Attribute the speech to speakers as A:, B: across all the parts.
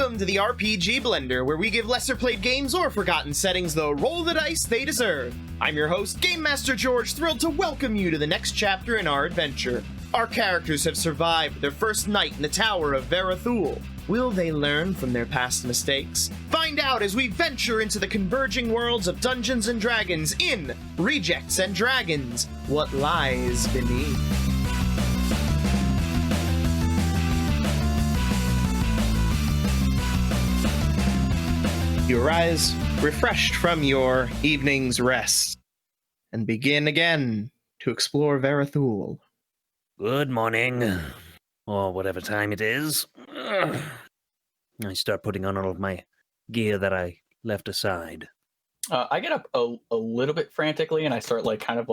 A: Welcome to the RPG Blender, where we give lesser played games or forgotten settings the roll of the dice they deserve. I'm your host, Game Master George, thrilled to welcome you to the next chapter in our adventure. Our characters have survived their first night in the tower of Vera Thule. Will they learn from their past mistakes? Find out as we venture into the converging worlds of Dungeons & Dragons in Rejects and Dragons, What Lies Beneath. You arise, refreshed from your evening's rest, and begin again to explore Vera Thule.
B: Good morning, or whatever time it is. I start putting on all of my gear that I left aside.
C: I get up a little bit frantically, and I start kind of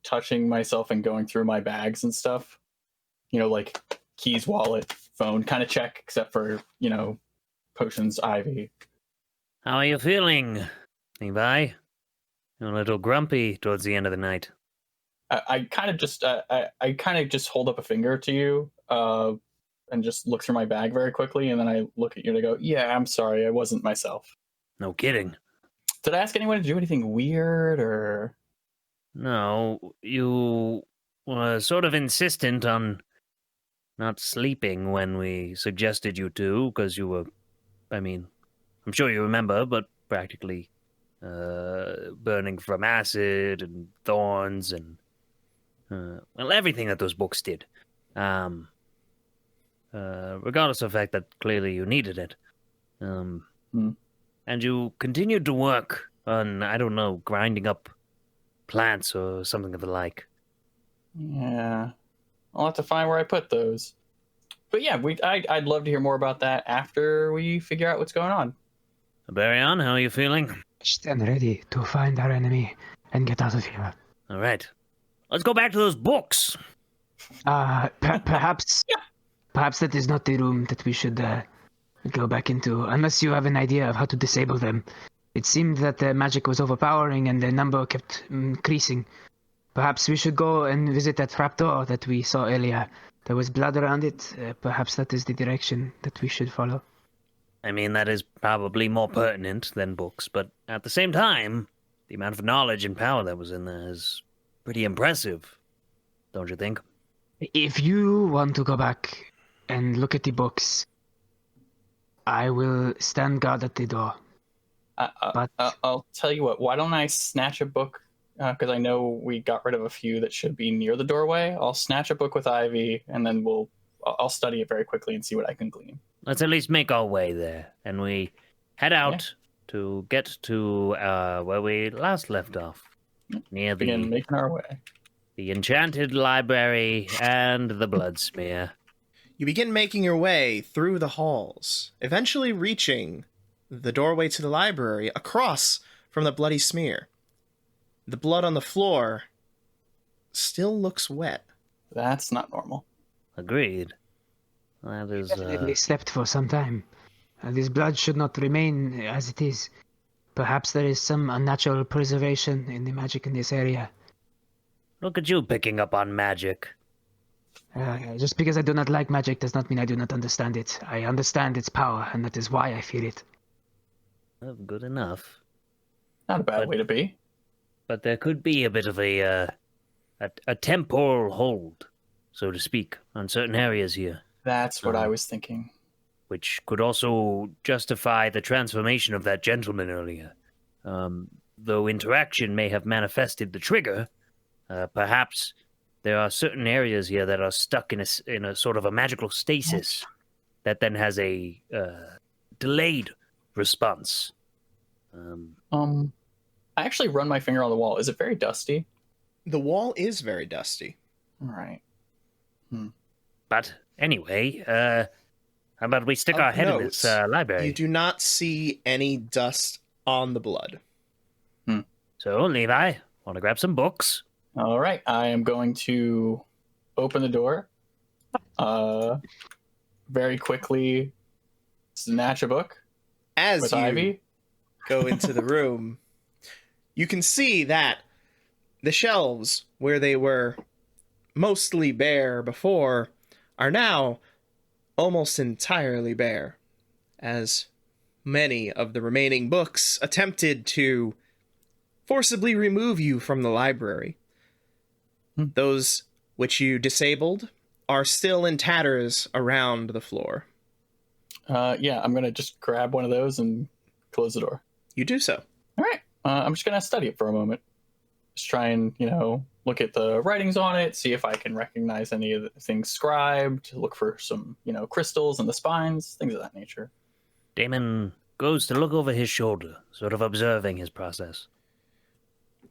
C: touching myself and going through my bags and stuff. Like keys, wallet, phone, kind of check, except for, potions, ivy.
B: How are you feeling, Levi? You're a little grumpy towards the end of the night.
C: I kind of just hold up a finger to you and just look through my bag very quickly, and then I look at you and I go, yeah, I'm sorry, I wasn't myself.
B: No kidding.
C: Did I ask anyone to do anything weird, or...?
B: No, you were sort of insistent on not sleeping when we suggested you to, because you were, I'm sure you remember, but practically burning from acid and thorns and, everything that those books did. Regardless of the fact that clearly you needed it. And you continued to work on, I don't know, grinding up plants or something of the like.
C: Yeah. I'll have to find where I put those. But yeah, I'd love to hear more about that after we figure out what's going on.
B: Barion, how are you feeling?
D: Stand ready to find our enemy and get out of here.
B: All right. Let's go back to those books.
D: Perhaps that is not the room that we should go back into, unless you have an idea of how to disable them. It seemed that the magic was overpowering and the number kept increasing. Perhaps we should go and visit that trapdoor that we saw earlier. There was blood around it. Perhaps that is the direction that we should follow.
B: That is probably more pertinent than books, but at the same time, the amount of knowledge and power that was in there is pretty impressive, don't you think?
D: If you want to go back and look at the books, I will stand guard at the door.
C: But I'll tell you what, why don't I snatch a book, because I know we got rid of a few that should be near the doorway. I'll snatch a book with ivy, and then I'll study it very quickly and see what I can glean.
B: Let's at least make our way there, and we head out to get to where we last left off, near
C: making our way.
B: The enchanted library and the blood smear.
A: You begin making your way through the halls, eventually reaching the doorway to the library across from the bloody smear. The blood on the floor still looks wet.
C: That's not normal.
B: Agreed. That is...
D: Definitely slept for some time. This blood should not remain as it is. Perhaps there is some unnatural preservation in the magic in this area.
B: Look at you picking up on magic.
D: Just because I do not like magic does not mean I do not understand it. I understand its power, and that is why I fear it.
B: Well, good enough.
C: Not a bad way to be.
B: But there could be a bit of a temporal hold, so to speak, on certain areas here.
C: That's what I was thinking.
B: Which could also justify the transformation of that gentleman earlier. Though interaction may have manifested the trigger, perhaps there are certain areas here that are stuck in a sort of a magical stasis that then has a delayed response.
C: I actually run my finger on the wall. Is it very dusty?
A: The wall is very dusty.
C: All right.
B: But anyway, how about we stick our head in this library?
A: You do not see any dust on the blood.
B: So, Levi, want to grab some books?
C: All right. I am going to open the door. Very quickly snatch a book.
A: As
C: with
A: you
C: ivy.
A: Go into the room, you can see that the shelves where they were mostly bare before are now almost entirely bare. as many of the remaining books attempted to forcibly remove you from the library. Those which you disabled are still in tatters around the floor.
C: Yeah, I'm going to just grab one of those and close the door.
A: You do so.
C: All right. I'm just going to study it for a moment. Just try and, look at the writings on it, see if I can recognize any of the things scribed, look for some, crystals in the spines, things of that nature.
B: Damon goes to look over his shoulder, sort of observing his process.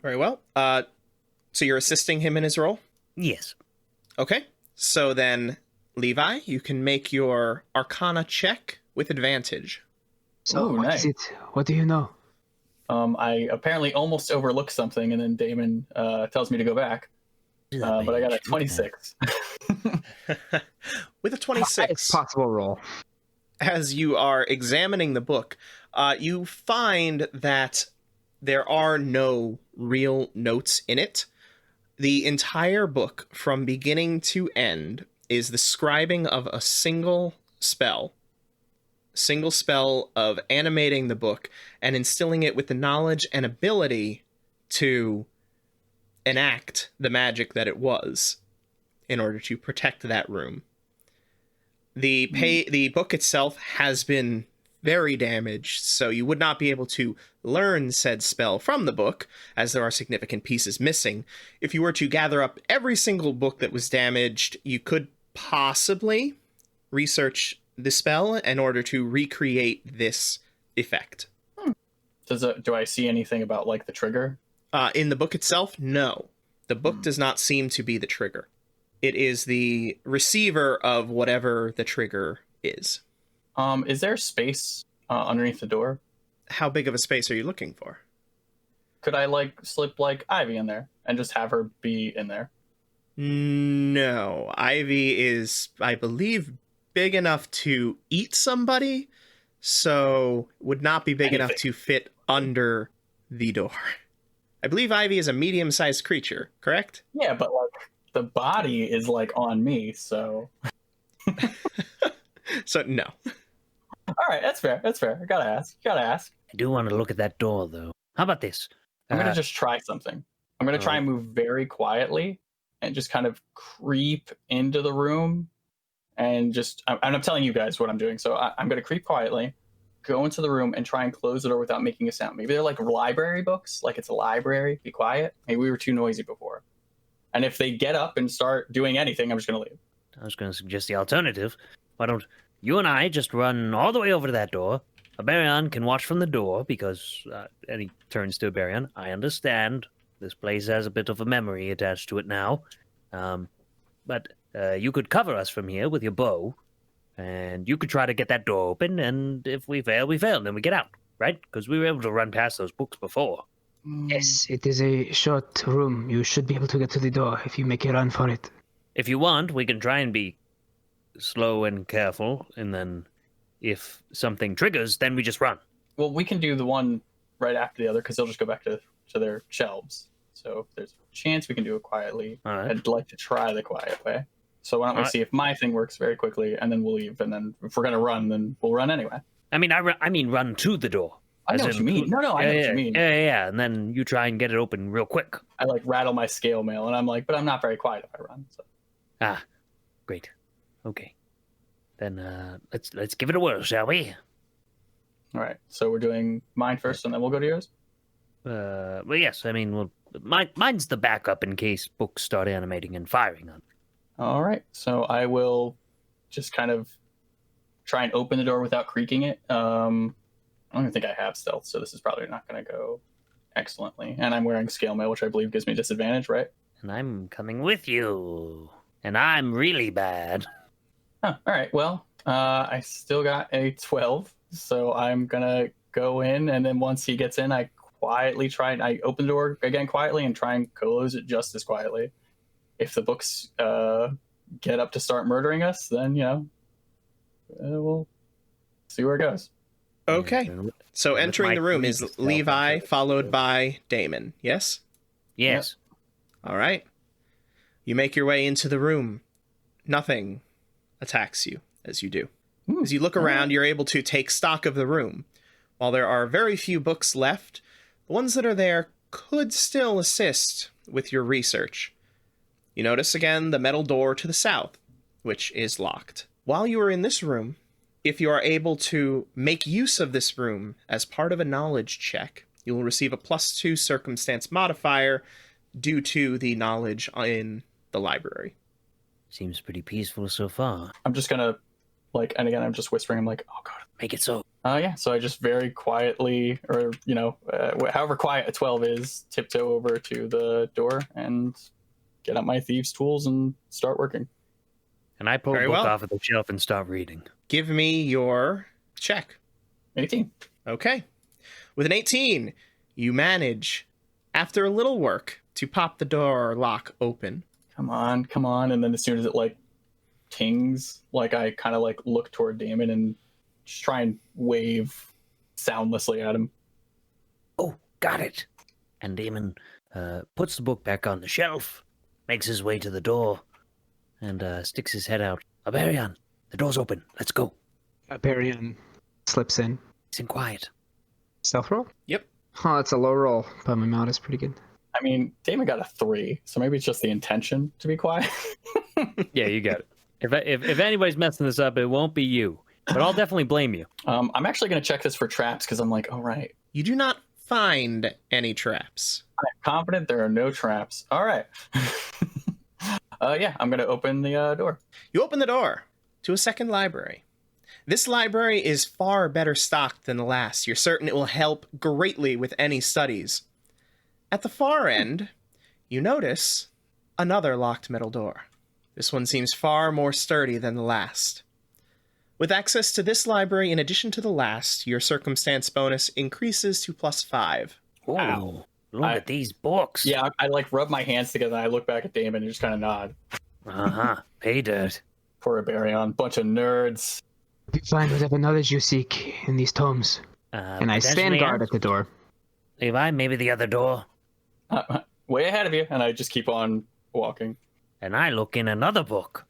A: Very well. So you're assisting him in his role?
B: Yes.
A: Okay. So then, Levi, you can make your Arcana check with advantage.
D: So,
C: Ooh,
D: what
C: nice.
D: is it? What do you know?
C: I apparently almost overlooked something, and then Damon tells me to go back. But I got a 26.
A: With a 26.
D: Highest possible roll.
A: As you are examining the book, you find that there are no real notes in it. The entire book, from beginning to end, is the scribing of a single spell of animating the book and instilling it with the knowledge and ability to enact the magic that it was in order to protect that room. The book itself has been very damaged, so you would not be able to learn said spell from the book, as there are significant pieces missing. If you were to gather up every single book that was damaged, you could possibly research the spell in order to recreate this effect.
C: Do I see anything about, the trigger?
A: In the book itself, no. The book does not seem to be the trigger. It is the receiver of whatever the trigger is.
C: Is there space underneath the door?
A: How big of a space are you looking for?
C: Could I slip Ivy in there and just have her be in there?
A: No. Ivy is, I believe, big enough to eat somebody, so would not be big enough to fit under the door. I believe Ivy is a medium-sized creature, correct?
C: Yeah, but the body is on me, so.
A: So no.
C: All right, that's fair. I gotta ask.
B: I do want to look at that door, though. How about this?
C: I'm gonna just try something. I'm gonna try and move very quietly and just kind of creep into the room and I'm telling you guys what I'm doing. So I'm gonna creep quietly, go into the room and try and close the door without making a sound. Maybe they're library books, it's a library, be quiet. Maybe we were too noisy before. And if they get up and start doing anything, I'm just gonna leave.
B: I was going to suggest the alternative. Why don't you and I just run all the way over to that door? Baryon can watch from the door because, and he turns to Baryon, I understand this place has a bit of a memory attached to it now. But you could cover us from here with your bow, and you could try to get that door open, and if we fail, we fail, and then we get out, right? Because we were able to run past those books before.
D: Yes, it is a short room. You should be able to get to the door if you make a run for it.
B: If you want, we can try and be slow and careful, and then if something triggers, then we just run.
C: Well, we can do the one right after the other because they'll just go back to their shelves. So if there's a chance we can do it quietly.
B: All right.
C: I'd like to try the quiet way. So why don't we see if my thing works very quickly, and then we'll leave. And then if we're gonna run, then we'll run anyway.
B: I mean, run to the door.
C: I know what you mean. No, I know what you mean.
B: Yeah, and then you try and get it open real quick.
C: I rattle my scale mail, and I'm but I'm not very quiet if I run. So.
B: Ah, great. Okay. Then let's give it a whirl, shall we?
C: All right. So we're doing mine first, and then we'll go to yours.
B: Well, yes. I mean, mine's the backup in case books start animating and firing on.
C: All right. So I will just kind of try and open the door without creaking it. I don't even think I have stealth, so this is probably not going to go excellently. And I'm wearing scale mail, which I believe gives me disadvantage, right?
B: And I'm coming with you. And I'm really bad.
C: Oh, all right. Well, I still got a 12, so I'm going to go in, and then once he gets in, I quietly I open the door again quietly and try and close it just as quietly. If the books get up to start murdering us, then, we'll see where it goes.
A: Okay. So entering the room is Levi, followed by Damon, yes?
B: Yes.
A: All right. You make your way into the room. Nothing attacks you as you do. As you look around, you're able to take stock of the room. While there are very few books left, the ones that are there could still assist with your research. You notice again the metal door to the south, which is locked. While you are in this room, if you are able to make use of this room as part of a knowledge check, you will receive a +2 circumstance modifier due to the knowledge in the library.
B: Seems pretty peaceful so far.
C: I'm just gonna, and again, I'm just whispering. I'm like, oh god.
B: Make it so.
C: Yeah. So I just very quietly, or however quiet a 12 is, tiptoe over to the door and get out my thieves' tools and start working.
B: And I pull a book off of the shelf and start reading.
A: Give me your check.
C: 18.
A: Okay. With an 18, you manage, after a little work, to pop the door lock open.
C: Come on. And then as soon as it tings, I kind of look toward Damon and just try and wave soundlessly at him.
B: Oh, got it. And Damon puts the book back on the shelf, makes his way to the door, and sticks his head out. Aberion, the door's open. Let's go.
D: Aberion slips in.
B: It's in quiet.
D: Stealth roll?
A: Yep.
D: Oh, that's a low roll, but my mod is pretty good.
C: I mean, Damon got a 3, so maybe it's just the intention to be quiet.
B: Yeah, you got it. If anybody's messing this up, it won't be you. But I'll definitely blame you.
C: I'm actually going to check this for traps because I'm like, oh, right.
A: You do not find any traps.
C: I'm confident there are no traps. All right. Yeah, I'm going to open the door.
A: You open the door to a second library. This library is far better stocked than the last. You're certain it will help greatly with any studies. At the far end, you notice another locked metal door. This one seems far more sturdy than the last. With access to this library in addition to the last, your circumstance bonus increases to +5.
B: Wow. Look at these books.
C: Yeah, I rub my hands together and I look back at Damon and just kind of nod.
B: Uh-huh. Pay dirt.
C: Poor Aberion, bunch of nerds.
D: You find whatever knowledge you seek in these tomes. And I stand guard at the door.
B: Levi, maybe the other door.
C: Way ahead of you, and I just keep on walking.
B: And I look in another book.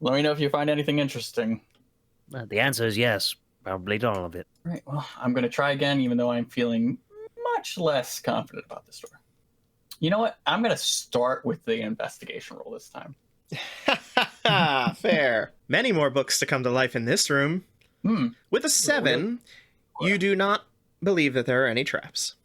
C: Let me know if you find anything interesting.
B: The answer is yes. Probably all of it.
C: All right, well, I'm going to try again, even though I'm feeling much less confident about this door. You know what? I'm going to start with the investigation roll this time.
A: Fair. Many more books to come to life in this room. With a 7, you do not believe that there are any traps.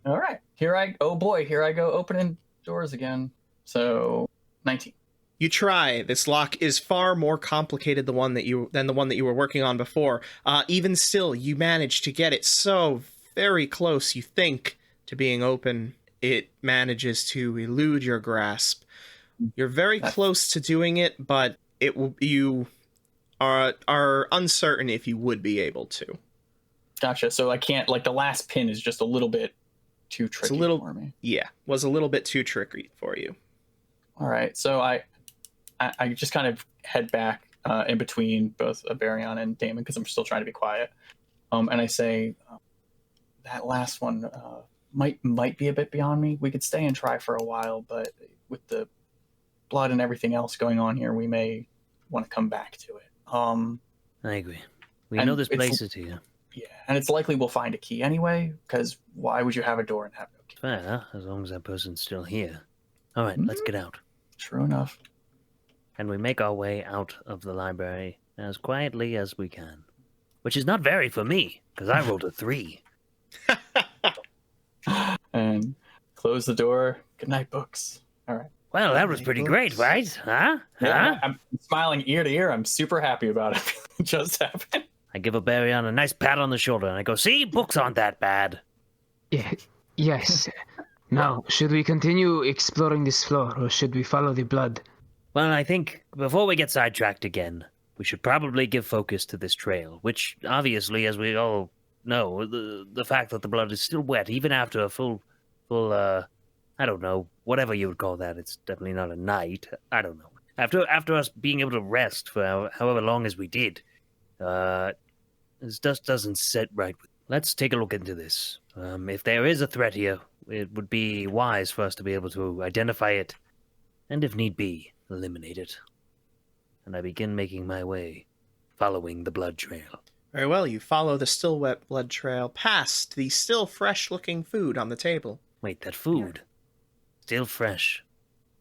C: All right. Here I go opening doors again. So 19.
A: You try. This lock is far more complicated than the one that you were working on before. Even still, you manage to get it so very close, you think, to being open. It manages to elude your grasp. You're very close to doing it, but you are uncertain if you would be able to.
C: Gotcha. So I can't, the last pin is just a little bit too tricky for me.
A: Yeah, was a little bit too tricky for you.
C: All right. So I just kind of head back in between both Aberion and Damon because I'm still trying to be quiet. And I say, that last one might be a bit beyond me. We could stay and try for a while, but with the blood and everything else going on here, we may want to come back to it.
B: I agree. We know this place is here.
C: Yeah, and it's likely we'll find a key anyway, because why would you have a door and have no key?
B: Fair, as long as that person's still here. All right, let's get out.
C: True enough.
B: And we make our way out of the library as quietly as we can. Which is not very for me, because I rolled a 3.
C: And close the door. Good night, books. All right.
B: Well, that was pretty great, right? Huh?
C: Yeah, I'm smiling ear to ear. I'm super happy about it. It just happened.
B: I give Aberion a nice pat on the shoulder, and I go, see, books aren't that bad.
D: Yeah, yes. Now, should we continue exploring this floor, or should we follow the blood?
B: Well, I think before we get sidetracked again, we should probably give focus to this trail, which, obviously, as we all know, the fact that the blood is still wet, even after a full, I don't know, whatever you would call that. It's definitely not a night. I don't know. After us being able to rest for however long as we did, this just doesn't sit right. Let's take a look into this. If there is a threat here, it would be wise for us to be able to identify it, and if need be, eliminate it. And I begin making my way, following the blood trail.
A: Very well, you follow the still wet blood trail past the still fresh-looking food on the table.
B: Wait, that food. Still fresh.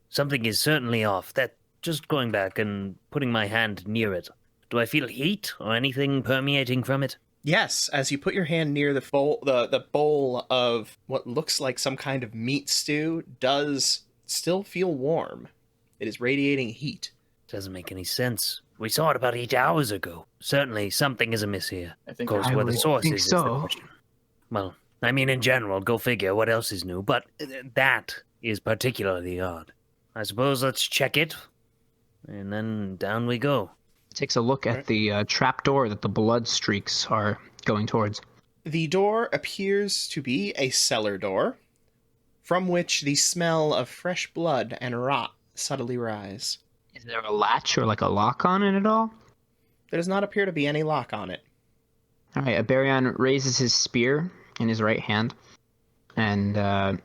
B: Something is certainly off. That just going back and putting my hand near it. Do I feel heat or anything permeating from it?
A: Yes, as you put your hand near the bowl of what looks like some kind of meat stew, does still feel warm. It is radiating heat.
B: Doesn't make any sense. We saw it about 8 hours ago. Certainly something is amiss here.
C: I think
B: Of course,
D: I
B: where the
D: would
B: source
D: think
B: is
D: so.
B: the question. Well, I mean, in general, go figure. What else is new? But that is particularly odd. I suppose let's check it, and then down we go.
D: Takes a look at the trap door that the blood streaks are going towards.
A: The door appears to be a cellar door, from which the smell of fresh blood and rot subtly rise.
D: Is there a latch or like a lock on it at all?
A: There does not appear to be any lock on it.
D: All right, Aberion raises his spear in his right hand and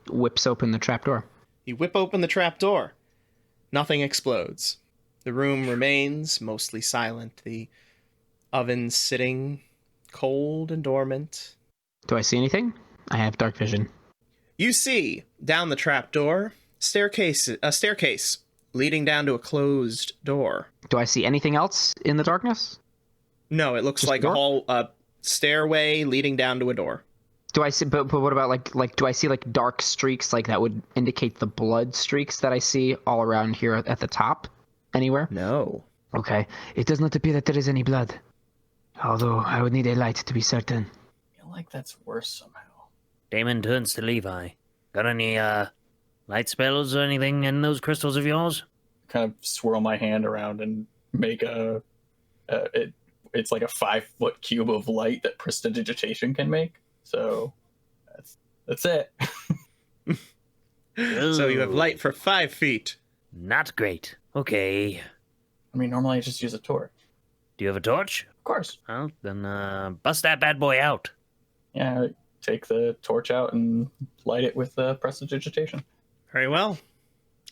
D: whips open the trap door.
A: You whip open the trap door. Nothing explodes. The room remains mostly silent. The oven sitting cold and dormant.
D: Do I see anything? I have dark vision.
A: You see, down the trap door, a staircase leading down to a closed door.
D: Do I see anything else in the darkness?
A: No, it looks
D: Just
A: like
D: door?
A: a stairway leading down to a door.
D: Do I see? But what about like? Do I see like dark streaks like that would indicate the blood streaks that I see all around here at the top? Anywhere?
A: No.
D: Okay. It does not appear that there is any blood. Although I would need a light to be certain.
C: I feel like that's worse somehow.
B: Damon turns to Levi. Got any, light spells or anything in those crystals of yours?
C: Kind of swirl my hand around and make it's like a 5-foot cube of light that prestidigitation can make. So that's it.
A: So you have light for 5 feet.
B: Not great. Okay.
C: I mean, normally I just use a torch.
B: Do you have a torch?
C: Of course.
B: Well, then, bust that bad boy out.
C: Yeah, I take the torch out and light it with prestidigitation.
A: Very well.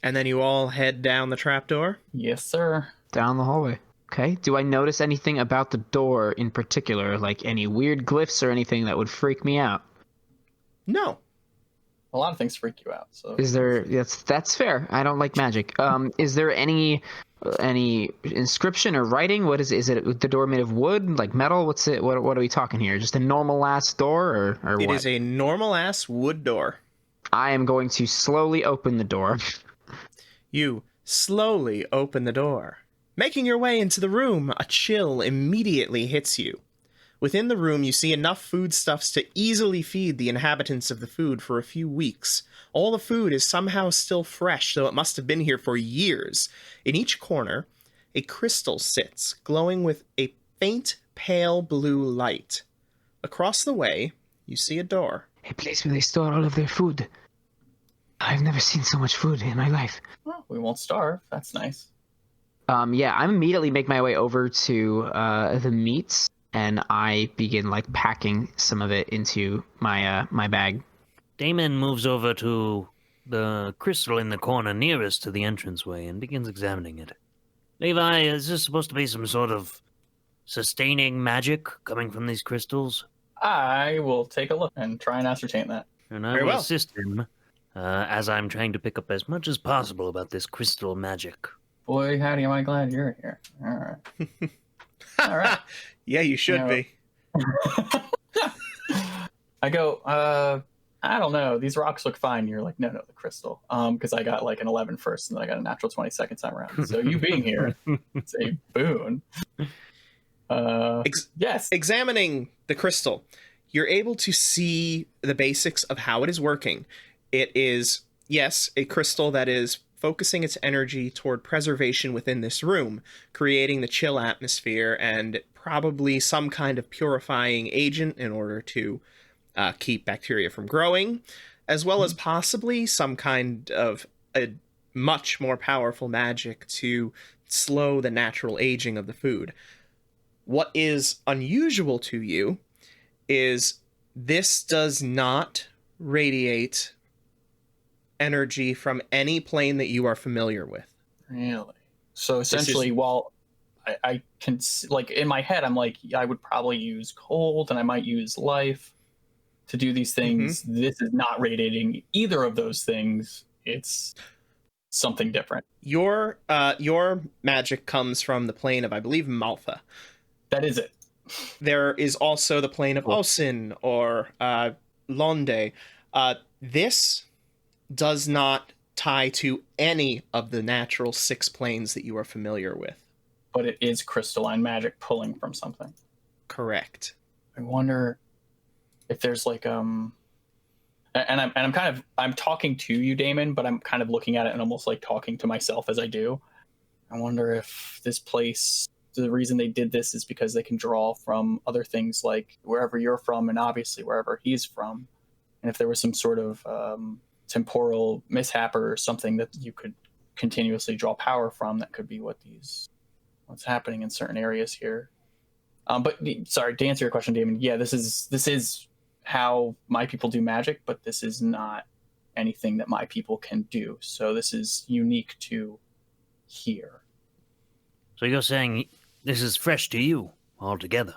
A: And then you all head down the trapdoor.
C: Yes, sir.
D: Down the hallway. Okay. Do I notice anything about the door in particular, like any weird glyphs or anything that would freak me out?
A: No.
C: A lot of things freak you out. So
D: Is there? That's fair. I don't like magic. Is there any inscription or writing? What is it? Is it the door made of wood, like metal? What's it? What are we talking here? Just a normal ass door, or
A: It
D: what?
A: is a normal ass wood door.
D: I am going to slowly open the door.
A: You slowly open the door. Making your way into the room, a chill immediately hits you. Within the room, you see enough foodstuffs to easily feed the inhabitants of the food for a few weeks. All the food is somehow still fresh, though it must have been here for years. In each corner, a crystal sits, glowing with a faint, pale blue light. Across the way, you see a door.
D: A place where they store all of their food. I've never seen so much food in my life.
C: well, we won't starve. That's nice.
D: Yeah, I immediately make my way over to the meats, and I begin like packing some of it into my my bag.
B: Damon moves over to the crystal in the corner nearest to the entranceway and begins examining it. Levi, is this supposed to be some sort of sustaining magic coming from these crystals?
C: I will take a look and try and ascertain that.
B: And I
A: Very
B: will
A: well.
B: assist him as I'm trying to pick up as much as possible about this crystal magic.
C: Boy, howdy, am I glad you're here. All right. All right.
A: Yeah, you should
C: No.
A: be.
C: I go, I don't know. These rocks look fine. You're like, no, the crystal. Because I got like an 11 first, and then I got a natural 20 second time around. So you being here, it's a boon. Yes.
A: Examining the crystal, you're able to see the basics of how it is working. It is, yes, a crystal that is focusing its energy toward preservation within this room, creating the chill atmosphere and probably some kind of purifying agent in order to keep bacteria from growing, as well as possibly some kind of a much more powerful magic to slow the natural aging of the food. What is unusual to you is this does not radiate energy from any plane that you are familiar with.
C: Really? So essentially, while I can like in my head, I'm like, I would probably use cold and I might use life to do these things. This is not radiating either of those things. It's something different.
A: Your magic comes from the plane of, I believe, Maltha.
C: That is it.
A: There is also the plane of Osin or Londe. This does not tie to any of the natural 6 planes that you are familiar with.
C: But it is crystalline magic pulling from something.
A: Correct.
C: I wonder if there's like and I'm talking to you, Damon, but I'm kind of looking at it and almost like talking to myself as I do. I wonder if this place, the reason they did this is because they can draw from other things like wherever you're from and obviously wherever he's from. And if there was some sort of temporal mishap or something that you could continuously draw power from, that could be what's happening in certain areas here. But sorry, to answer your question, Damon, yeah, this is how my people do magic, but this is not anything that my people can do. So this is unique to here.
B: So you're saying this is fresh to you altogether?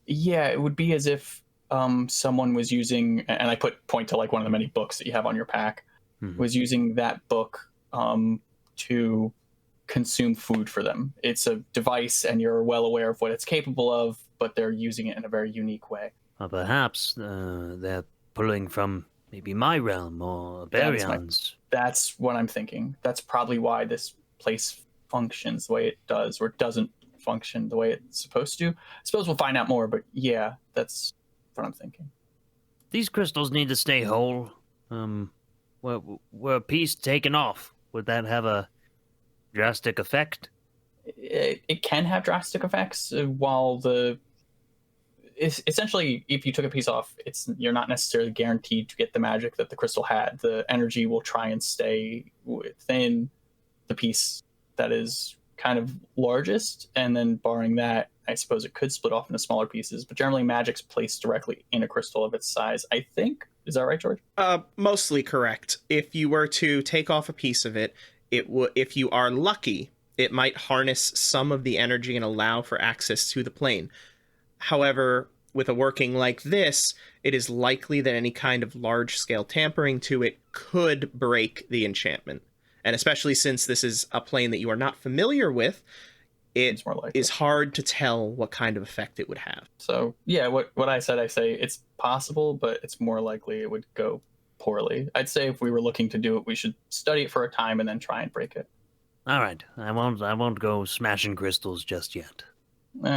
C: Yeah, it would be as if someone was using, and I point to like one of the many books that you have on your pack, was using that book to consume food for them. It's a device and you're well aware of what it's capable of, but they're using it in a very unique way.
B: Or perhaps they're pulling from maybe my realm or Barion's.
C: That's what I'm thinking. That's probably why this place functions the way it does, or doesn't function the way it's supposed to. I suppose we'll find out more, but yeah, that's what I'm thinking.
B: These crystals need to stay whole. Were a piece taken off, would that have a drastic effect?
C: It can have drastic effects, while essentially, if you took a piece off, you're not necessarily guaranteed to get the magic that the crystal had. The energy will try and stay within the piece that is kind of largest, and then barring that, I suppose it could split off into smaller pieces. But generally, magic's placed directly in a crystal of its size, I think. Is that right, George?
A: Mostly correct. If you were to take off a piece of it, if you are lucky, it might harness some of the energy and allow for access to the plane. However, with a working like this, it is likely that any kind of large-scale tampering to it could break the enchantment. And especially since this is a plane that you are not familiar with, it is hard to tell what kind of effect it would have.
C: So, yeah, what I say it's possible, but it's more likely it would go poorly. I'd say if we were looking to do it, we should study it for a time and then try and break it.
B: All right, I won't go smashing crystals just yet.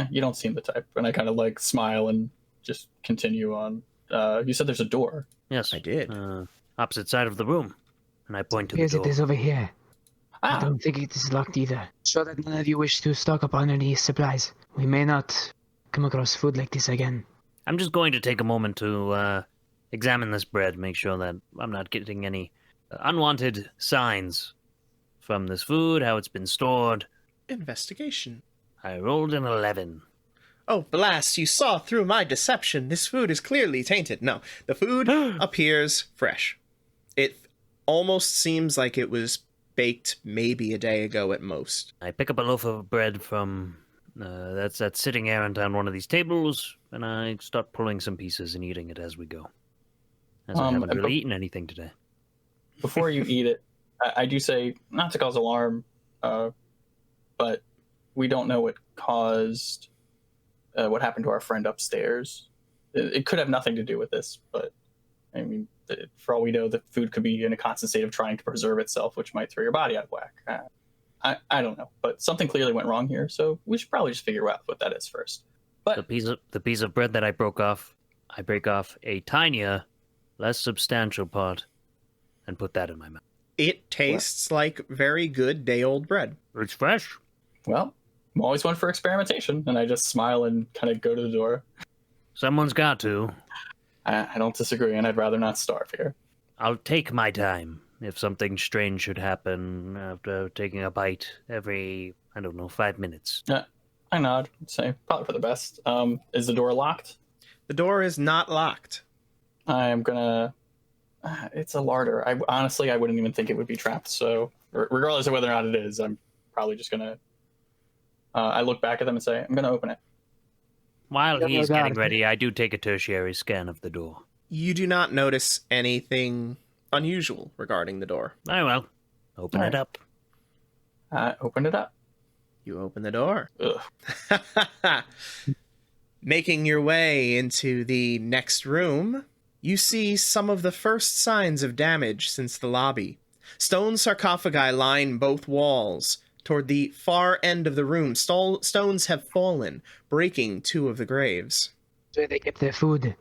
C: You don't seem the type. And I kind of like smile and just continue on. You said there's a door.
B: Yes,
A: I did.
B: Opposite side of the room. And I point to the door.
D: It is over here.
C: Ah.
D: I don't think it is locked either. So that none of you wish to stock up on any supplies. We may not come across food like this again.
B: I'm just going to take a moment to examine this bread, make sure that I'm not getting any unwanted signs from this food, how it's been stored.
A: Investigation.
B: I rolled an 11.
A: Oh, blast, you saw through my deception. This food is clearly tainted. No, the food appears fresh. It almost seems like it was baked maybe a day ago at most.
B: I pick up a loaf of bread from that's sitting errant on one of these tables, and I start pulling some pieces and eating it as we go. As I haven't really eaten anything today.
C: Before you eat it, I do say, not to cause alarm, but we don't know what caused what happened to our friend upstairs. It could have nothing to do with this, but I mean, for all we know, the food could be in a constant state of trying to preserve itself, which might throw your body out of whack. I don't know, but something clearly went wrong here, so we should probably just figure out what that is first. But
B: the piece of bread that I break off a tinier, less substantial part, and put that in my mouth.
A: It tastes like very good day-old bread.
B: It's fresh.
C: Well, I'm always one for experimentation, and I just smile and kind of go to the door.
B: Someone's got to.
C: I don't disagree, and I'd rather not starve here.
B: I'll take my time. If something strange should happen after taking a bite every, 5 minutes.
C: I nod, say, probably for the best. Is the door locked?
A: The door is not locked.
C: I am gonna... it's a larder. Honestly, I wouldn't even think it would be trapped, so regardless of whether or not it is, I'm probably just gonna I look back at them and say, I'm going to open it.
B: While
D: Yeah,
B: he's
D: no
B: getting
D: doubt.
B: ready, I do take a tertiary scan of the door.
A: You do not notice anything unusual regarding the door.
B: Very well. Open
C: All
B: it
C: right.
B: up.
C: I open it up.
A: You open the door.
C: Ugh.
A: Making your way into the next room, you see some of the first signs of damage since the lobby. Stone sarcophagi line both walls. Toward the far end of the room, stones have fallen, breaking two of the graves.
D: Where they keep their food,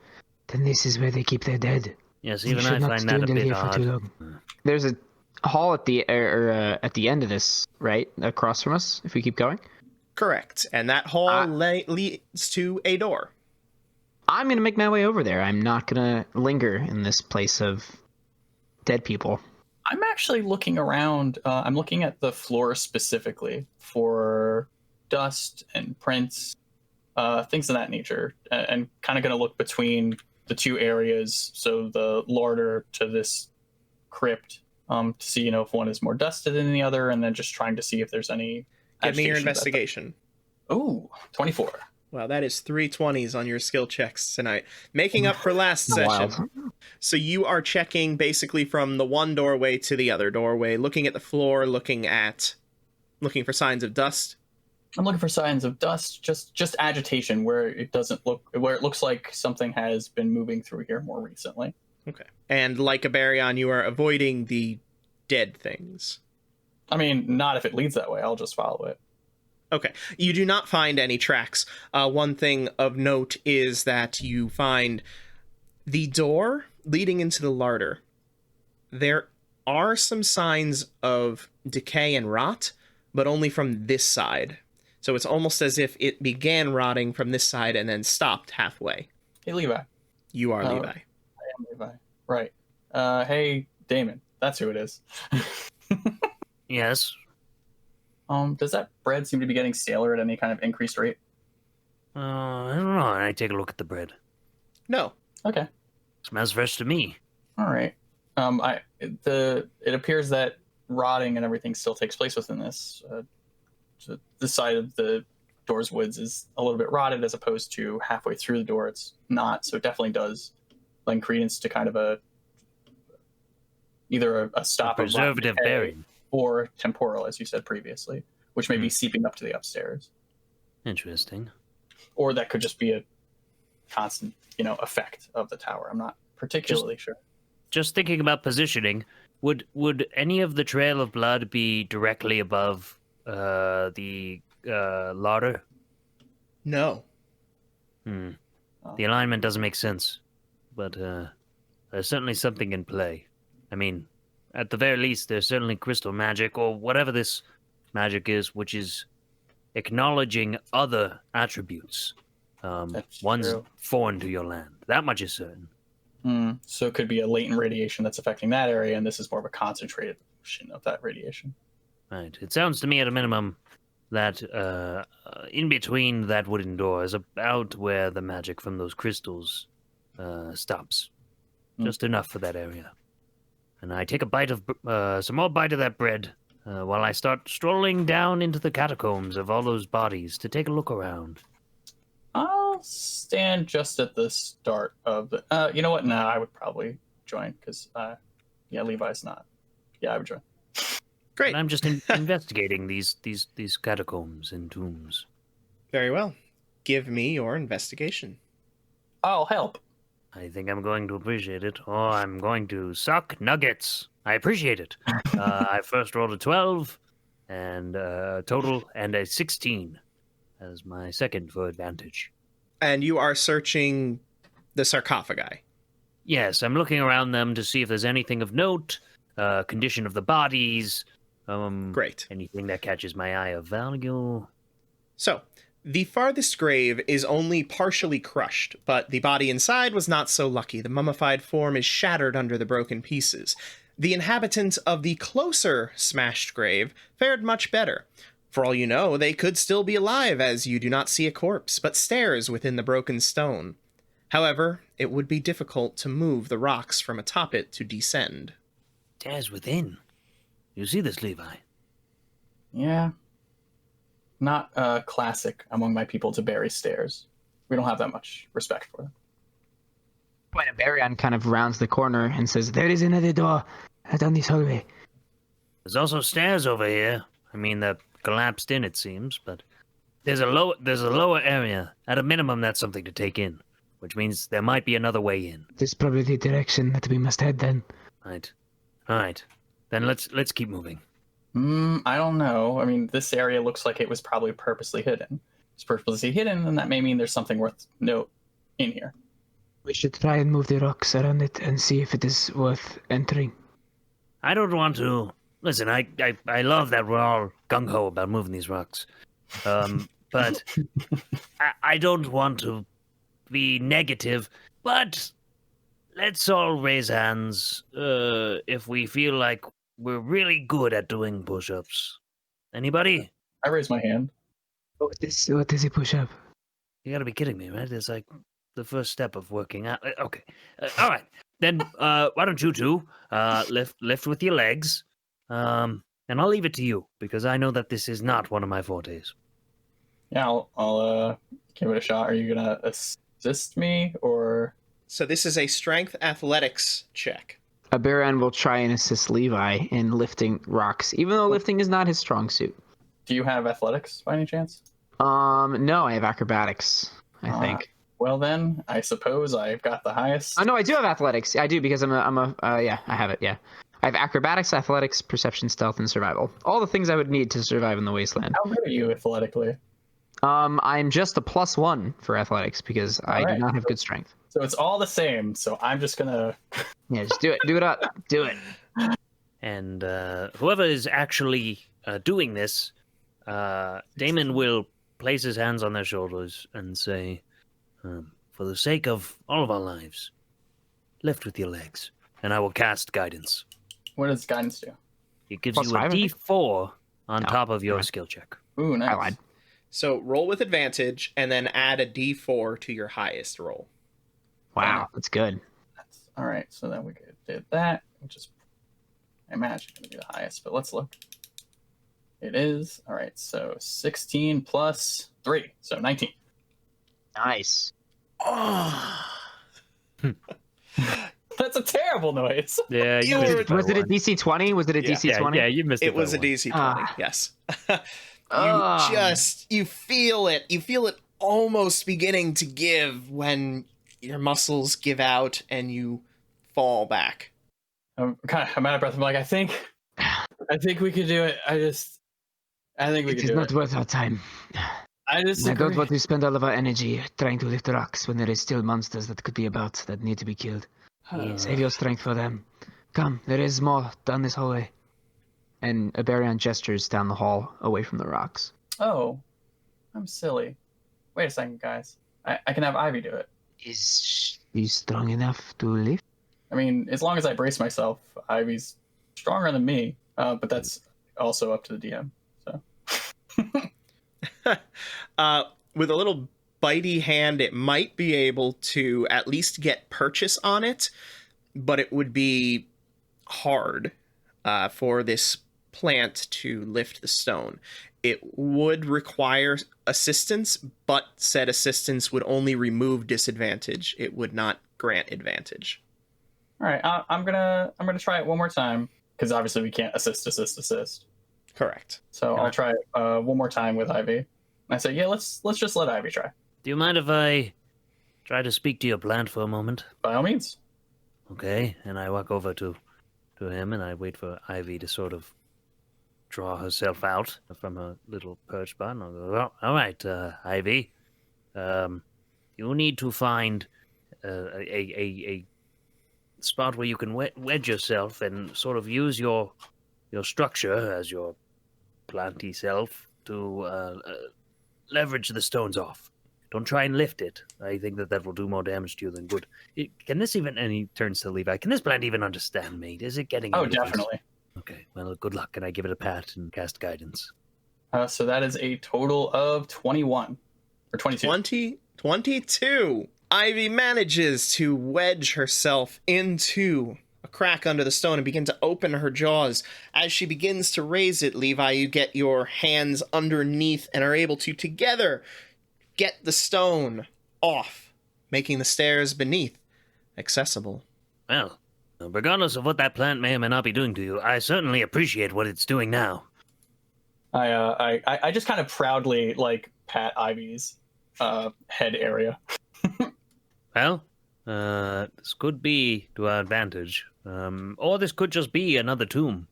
D: then this is where they keep their dead.
B: Yes,
D: You
B: even
D: should
B: I
D: not
B: find that a
D: dwindle
B: bit
D: here for too
B: odd.
D: long. There's a hall at the at the end of this, right? Across from us, if we keep going.
A: Correct. And that hall leads to a door.
D: I'm gonna make my way over there. I'm not gonna linger in this place of dead people.
C: I'm actually looking around. I'm looking at the floor specifically for dust and prints, things of that nature, and kind of going to look between the two areas. So the larder to this crypt, to see, if one is more dusted than the other, and then just trying to see if there's any.
A: Give me your
C: agitation.
A: investigation.
C: Ooh, 24.
A: Wow, that is 3 20s on your skill checks tonight. Making up for last session.
D: Wild.
A: So you are checking basically from the one doorway to the other doorway, looking at the floor, looking for signs of dust.
C: I'm looking for signs of dust, just agitation where it looks like something has been moving through here more recently.
A: Okay. And like a Baryon, you are avoiding the dead things.
C: I mean, not if it leads that way. I'll just follow it.
A: Okay. You do not find any tracks. One thing of note is that you find the door leading into the larder. There are some signs of decay and rot, but only from this side. So it's almost as if it began rotting from this side and then stopped halfway.
C: Hey, Levi.
A: You are Levi.
C: I am Levi. Right. Hey, Damon. That's who it is.
B: Yes.
C: Does that bread seem to be getting staler at any kind of increased rate?
B: I don't know. I take a look at the bread.
A: No.
C: Okay.
B: Smells fresh to me.
C: All right. It appears that rotting and everything still takes place within this. The side of the door's woods is a little bit rotted as opposed to halfway through the door. It's not. So it definitely does lend credence to kind of either a stop of
B: Preservative
C: decay
B: bearing.
C: or temporal, as you said previously, which may be seeping up to the upstairs.
B: Interesting.
C: Or that could just be a constant, effect of the tower. I'm not particularly sure.
B: Just thinking about positioning, would any of the trail of blood be directly above the larder?
A: No.
B: The alignment doesn't make sense, but there's certainly something in play. I mean, at the very least, there's certainly crystal magic, or whatever this magic is, which is acknowledging other attributes. One's
C: true.
B: foreign to your land. That much is certain.
C: So it could be a latent radiation that's affecting that area, and this is more of a concentrated version of that radiation.
B: Right. It sounds to me, at a minimum, that in between that wooden door is about where the magic from those crystals stops. Just enough for that area. And I take a bite of some more bite of that bread while I start strolling down into the catacombs of all those bodies to take a look around.
C: I'll stand just at the start of the. You know what? No, I would probably join because, Levi's not. Yeah, I would join.
A: Great.
B: And I'm just investigating these catacombs and tombs.
A: Very well. Give me your investigation.
C: I'll help.
B: I think I'm going to appreciate it, or I'm going to suck nuggets. I appreciate it. I first rolled a 12, and total, and a 16 as my second for advantage.
A: And you are searching the sarcophagi.
B: Yes, I'm looking around them to see if there's anything of note, condition of the bodies,
A: Great.
B: anything that catches my eye of value.
A: So, the farthest grave is only partially crushed, but the body inside was not so lucky. The mummified form is shattered under the broken pieces. The inhabitants of the closer smashed grave fared much better. For all you know, they could still be alive, as you do not see a corpse, but stairs within the broken stone. However, it would be difficult to move the rocks from atop it to descend.
B: Stairs within. You see this, Levi?
C: Yeah. not classic among my people to bury stairs. We don't have that much respect for them.
D: When Barian kind of rounds the corner and says, "There is another door down this hallway."
B: There's also stairs over here. I mean, they're collapsed in, it seems, but there's a lower area. At a minimum, that's something to take in, which means there might be another way in.
D: This is probably the direction that we must head then.
B: Right. All right. Then let's keep moving.
C: I don't know. I mean, this area looks like it was probably purposely hidden. It's purposely hidden, and that may mean there's something worth note in here.
D: We should try and move the rocks around it and see if it is worth entering.
B: I don't want to. Listen, I love that we're all gung-ho about moving these rocks. But I don't want to be negative, but let's all raise hands if we feel like we're really good at doing push-ups. Anybody?
C: I raise my hand.
D: What is a push-up?
B: You gotta be kidding me, right? It's like the first step of working out. Okay. All right. Then why don't you two lift with your legs, and I'll leave it to you because I know that this is not one of my fortes.
C: Yeah, I'll give it a shot. Are you gonna assist me or?
A: So this is a strength athletics check.
D: Barian will try and assist Levi in lifting rocks, even though lifting is not his strong suit.
C: Do you have athletics by any chance?
D: No, I have acrobatics, I think.
C: Well then, I suppose I've got the highest.
D: Oh no, I do have athletics. I do because I have it. Yeah, I have acrobatics, athletics, perception, stealth, and survival. All the things I would need to survive in the wasteland.
C: How good are you athletically?
D: I'm just a +1 for athletics because I do not have good strength.
C: So it's all the same. So I'm just gonna.
D: Yeah, just do it. Do it up. Do it.
B: And whoever is actually doing this, Damon will place his hands on their shoulders and say, for the sake of all of our lives, lift with your legs, and I will cast guidance.
C: What does guidance do?
B: It gives
D: Plus
B: you a
D: 5, I think?
B: D4 on top of your skill check.
C: Ooh, nice.
D: I lied.
A: So roll with advantage and then add a d4 to your highest roll.
D: Wow, that's good.
C: All right, so then we did that, which is, I imagine, going to be the highest. But let's look. It is. All right, so 16 plus 3, so 19.
D: Nice.
A: Oh.
C: That's a terrible noise.
B: Yeah,
A: You
B: missed
A: were-
B: it by
D: Was it a
B: one.
D: DC 20? Was it a
A: Yeah.
D: DC 20?
B: Yeah, you missed it.
A: It was
B: by
A: a
B: one.
A: DC 20,
D: Ah.
A: yes.
D: Oh.
A: You feel it. You feel it almost beginning to give when your muscles give out and you fall back.
C: I'm out of breath. I'm like, I think we could do it. I think we
D: It
C: could
D: is
C: do
D: not
C: it.
D: worth our time.
C: I just
D: I don't want to spend all of our energy trying to lift rocks when there is still monsters that could be about that need to be killed. Save your strength for them. Come, there is more down this hallway. And Aberion gestures down the hall away from the rocks.
C: Oh, I'm silly. Wait a second, guys. I can have Ivy do it.
D: Is she strong enough to lift?
C: I mean, as long as I brace myself, Ivy's stronger than me. But that's also up to the DM. So.
A: With a little bitey hand, it might be able to at least get purchase on it, but it would be hard for this plant to lift the stone. It would require assistance, but said assistance would only remove disadvantage. It would not grant advantage.
C: All right, I'm gonna try it one more time because obviously we can't assist.
A: Correct.
C: So I'll try it one more time with Ivy. I say, yeah, let's just let Ivy try.
B: Do you mind if I try to speak to your plant for a moment?
C: By all means.
B: Okay, and I walk over to him and I wait for Ivy to sort of draw herself out from her little perch spot. And I'll go, well, all right, Ivy, you need to find a spot where you can wedge yourself and sort of use your structure as your planty self to leverage the stones off. Don't try and lift it. I think that will do more damage to you than good. Can this even, and he turns to Levi, can this plant even understand me? Is it getting...
C: Oh, definitely.
B: Okay, well, good luck. Can I give it a pat and cast guidance?
C: So that is a total of 21. Or 22.
A: 22. Ivy manages to wedge herself into a crack under the stone and begin to open her jaws. As she begins to raise it, Levi, you get your hands underneath and are able to together get the stone off, making the stairs beneath accessible.
B: Well, regardless of what that plant may or may not be doing to you, I certainly appreciate what it's doing now.
C: I just kind of proudly like pat Ivy's head area.
B: Well, this could be to our advantage, or this could just be another tomb.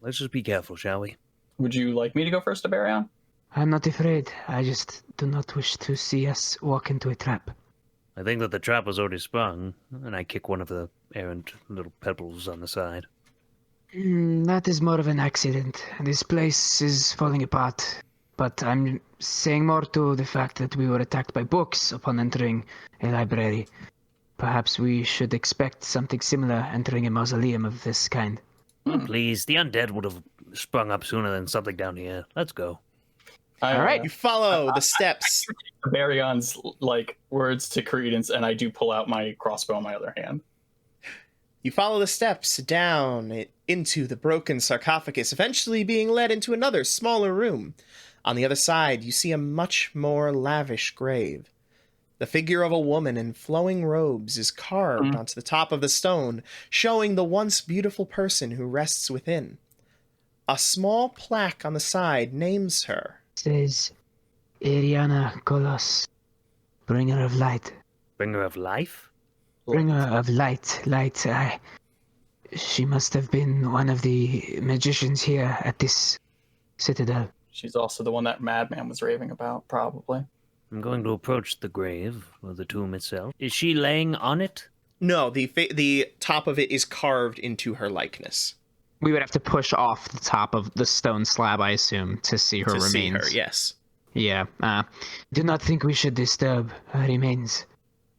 B: Let's just be careful, shall we?
C: Would you like me to go first, Aberion?
D: I'm not afraid. I just do not wish to see us walk into a trap.
B: I think that the trap was already sprung, and I kick one of the errant little pebbles on the side.
D: That is more of an accident. This place is falling apart. But I'm saying more to the fact that we were attacked by books upon entering a library. Perhaps we should expect something similar entering a mausoleum of this kind.
B: Please, the undead would have sprung up sooner than something down here. Let's go.
D: All right.
A: You follow the steps.
C: Aberion's like words to credence, and I do pull out my crossbow in my other hand.
A: You follow the steps down into the broken sarcophagus, eventually being led into another, smaller room. On the other side, you see a much more lavish grave. The figure of a woman in flowing robes is carved onto the top of the stone, showing the once beautiful person who rests within. A small plaque on the side names her.
D: It says, Ariana Kolos, bringer of light.
B: Bringer of life?
D: Bringer of light. She must have been one of the magicians here at this citadel.
C: She's also the one that madman was raving about, probably.
B: I'm going to approach the grave, or the tomb itself. Is she laying on it?
A: No, the top of it is carved into her likeness.
E: We would have to push off the top of the stone slab, I assume, to see her remains.
A: See her, yes.
E: Yeah.
D: Do not think we should disturb her remains.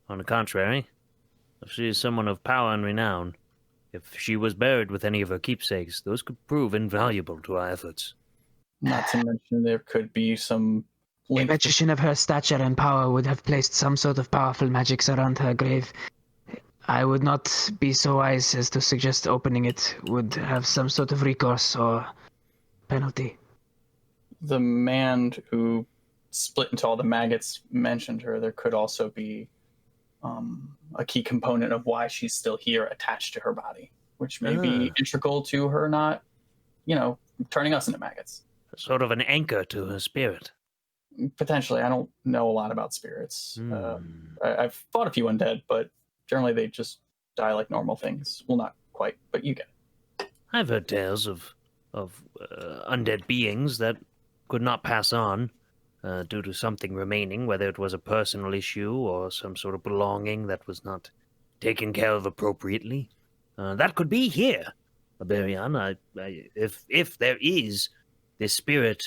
B: On the contrary, if she is someone of power and renown, if she was buried with any of her keepsakes, those could prove invaluable to our efforts.
C: Not to mention there could be some
D: A
C: link.
D: magician of her stature and power would have placed some sort of powerful magics around her grave. I would not be so wise as to suggest opening it would have some sort of recourse or penalty.
C: The man who split into all the maggots mentioned her. There could also be a key component of why she's still here attached to her body, which may be integral to her not, turning us into maggots.
B: Sort of an anchor to her spirit.
C: Potentially. I don't know a lot about spirits. I've fought a few undead, but generally they just die like normal things. Well, not quite, but you get it.
B: I've heard tales of undead beings that could not pass on due to something remaining, whether it was a personal issue or some sort of belonging that was not taken care of appropriately. That could be here, Aberion. If there is this spirit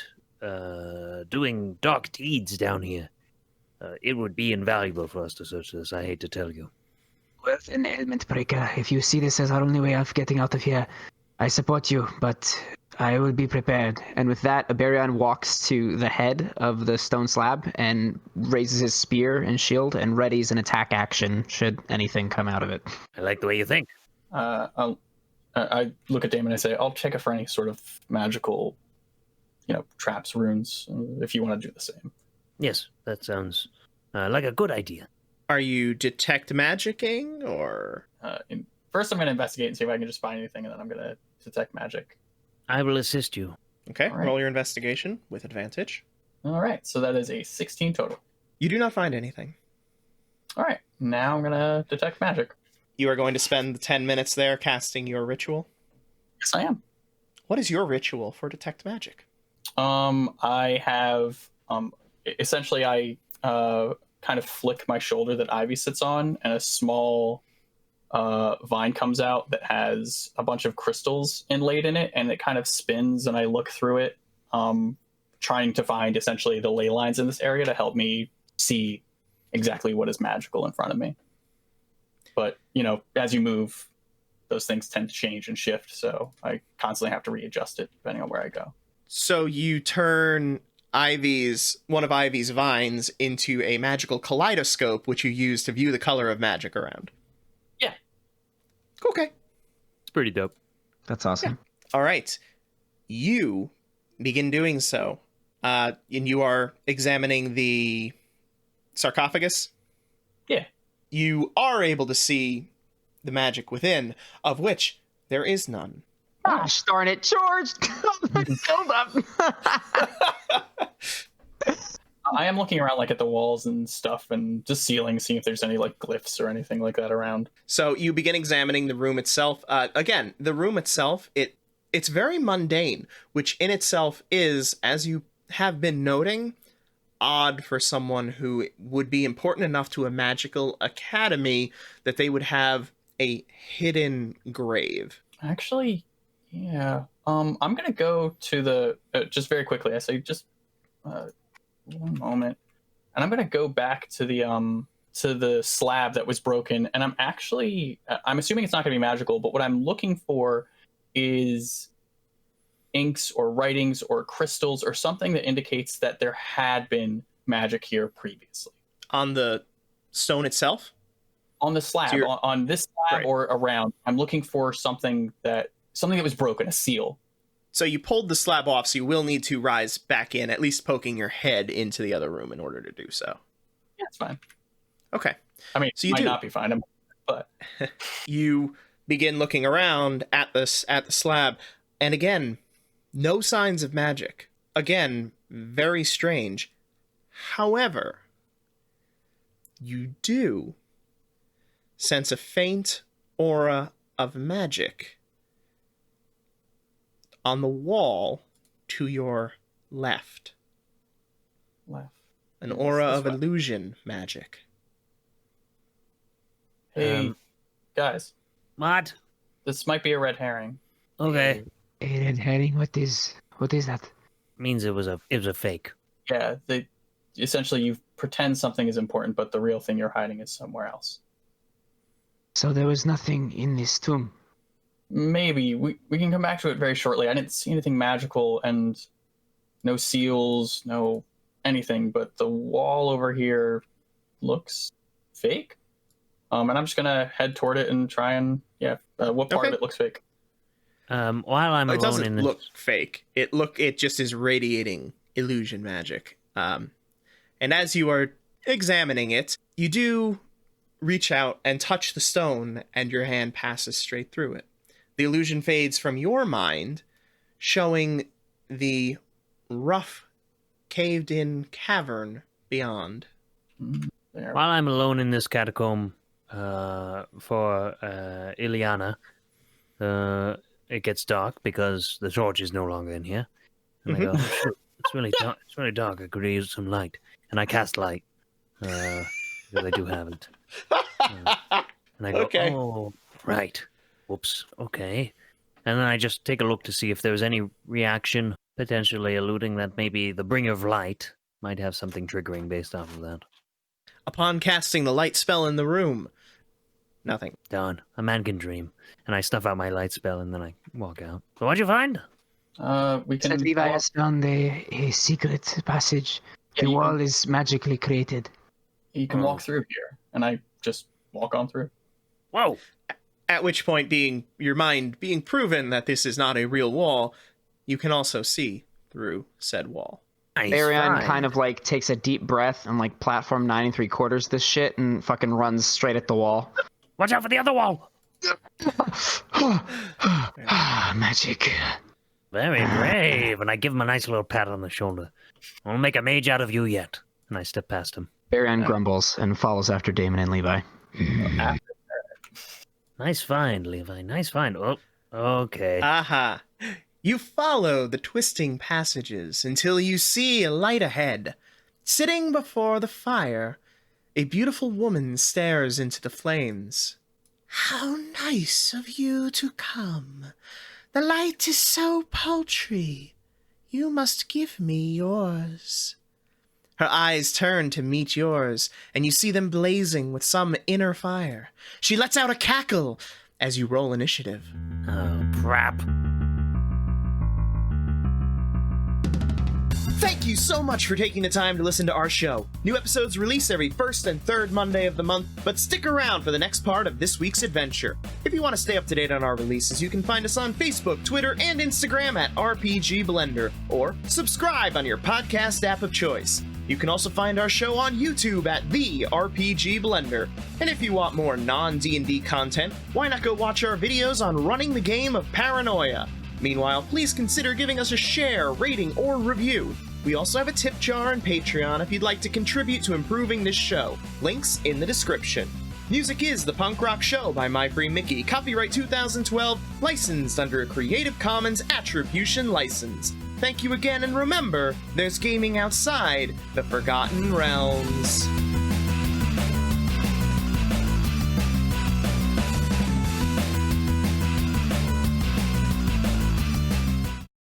B: doing dark deeds down here, it would be invaluable for us to search this, I hate to tell you.
D: Well, an ailment breaker. If you see this as our only way of getting out of here, I support you, but I will be prepared.
E: And with that, Aberion walks to the head of the stone slab and raises his spear and shield and readies an attack action should anything come out of it.
B: I like the way you think.
C: I look at Damon and I say, I'll check it for any sort of magical, traps, runes, if you want to do the same.
B: Yes, that sounds like a good idea.
A: Are you detect magicking, or?
C: First, I'm going to investigate and see if I can just find anything, and then I'm going to detect magic.
B: I will assist you.
A: Okay,
C: All right.
A: roll your investigation with advantage.
C: All right, so that is a 16 total.
A: You do not find anything.
C: All right, now I'm going to detect magic.
A: You are going to spend the 10 minutes there casting your ritual.
C: Yes, I am.
A: What is your ritual for detect magic?
C: I have, essentially, I kind of flick my shoulder that Ivy sits on, and a small vine comes out that has a bunch of crystals inlaid in it, and it kind of spins, and I look through it, trying to find essentially the ley lines in this area to help me see exactly what is magical in front of me. But, as you move, those things tend to change and shift, so I constantly have to readjust it depending on where I go.
A: So you turn one of Ivy's vines into a magical kaleidoscope, which you use to view the color of magic around.
C: Yeah.
A: Okay.
B: pretty dope.
E: That's awesome.
A: All right. You begin doing so. And you are examining the sarcophagus?
C: Yeah.
A: You are able to see the magic within, of which there is none.
E: Gosh darn it, George! Hold up.
C: I am looking around like at the walls and stuff and just ceilings, seeing if there's any like glyphs or anything like that around.
A: So you begin examining the room itself. Again, the room itself, it's very mundane, which in itself is, as you have been noting, odd for someone who would be important enough to a magical academy that they would have a hidden grave.
C: Actually, yeah. I'm gonna go to the just very quickly. I say just one moment, and I'm gonna go back to the slab that was broken, and I'm assuming it's not gonna be magical, but what I'm looking for is inks or writings or crystals or something that indicates that there had been magic here previously.
A: On the stone itself?
C: On the slab,
A: So
C: on this slab
A: right.
C: or around, I'm looking for something that was broken, a seal.
A: So you pulled the slab off, so you will need to rise back in, at least poking your head into the other room in order to do so.
C: Yeah, it's fine.
A: Okay.
C: I mean,
A: So you
C: might
A: do.
C: not be fine, but
A: You begin looking around at the slab, and again, no signs of magic. Again, very strange. However, you do sense a faint aura of magic on the wall to your left.
C: left.
A: An
C: Yes,
A: aura
C: this
A: of
C: way.
A: illusion magic.
C: Hey, guys,
B: What?
C: this might be a red herring.
B: Okay.
D: A red herring? What is that?
B: Means it was a fake.
C: Yeah, essentially you pretend something is important, but the real thing you're hiding is somewhere else.
D: So there was nothing in this tomb.
C: Maybe we can come back to it very shortly. I didn't see anything magical and no seals, no anything, but the wall over here looks fake. And I'm just gonna head toward it and try and what part of
A: Okay.
C: it looks fake?
B: While I'm
A: It
B: alone
A: doesn't
B: in the
A: look fake. It just is radiating illusion magic. And as you are examining it, you do reach out and touch the stone, and your hand passes straight through it. The illusion fades from your mind, showing the rough, caved-in cavern beyond.
C: There.
B: while I'm alone in this catacomb for Ileana, it gets dark because the torch is no longer in here. And I go, "Oh, shoot, it's really dark. It's really dark. I could use some light." And I cast light because I do have it. And I go,
A: Okay.
B: "Oh, right. Whoops. Okay." And then I just take a look to see if there's any reaction, potentially alluding that maybe the bringer of light might have something triggering based off of that.
A: Upon casting the light spell in the room, nothing.
B: Darn, a man can dream. And I snuff out my light spell and then I walk out. So what'd you find?
C: We can
D: Said Levi has found a secret passage.
C: Yeah,
D: The
C: you
D: wall is magically created.
C: You can walk through here, and I just walk on through.
B: Whoa!
A: At which point, your mind being proven that this is not a real wall, you can also see through said wall.
B: Nice
E: Arion
B: find.
E: kind of like takes a deep breath and like platform 9 3/4 this shit and fucking runs straight at the wall.
B: Watch out for the other wall!
D: Magic.
B: Very brave. And I give him a nice little pat on the shoulder. I'll make a mage out of you yet. And I step past him.
E: Arion grumbles and follows after Damon and Levi.
B: Nice find, Levi. Nice find. Oh, okay.
A: Aha! You follow the twisting passages until you see a light ahead. Sitting before the fire, a beautiful woman stares into the flames. How nice of you to come. The light is so paltry. You must give me yours. Her eyes turn to meet yours, and you see them blazing with some inner fire. She lets out a cackle as you roll initiative.
B: Oh, crap.
A: Thank you so much for taking the time to listen to our show. New episodes release every first and third Monday of the month, but stick around for the next part of this week's adventure. If you want to stay up to date on our releases, you can find us on Facebook, Twitter, and Instagram at RPG Blender, or subscribe on your podcast app of choice. You can also find our show on YouTube at The RPG Blender. And if you want more non-D&D content, why not go watch our videos on running the game of Paranoia? Meanwhile, please consider giving us a share, rating, or review. We also have a tip jar and Patreon if you'd like to contribute to improving this show. Links in the description. Music is The Punk Rock Show by My Free Mickey, copyright 2012, licensed under a Creative Commons Attribution license. Thank you again, and remember, there's gaming outside the Forgotten Realms.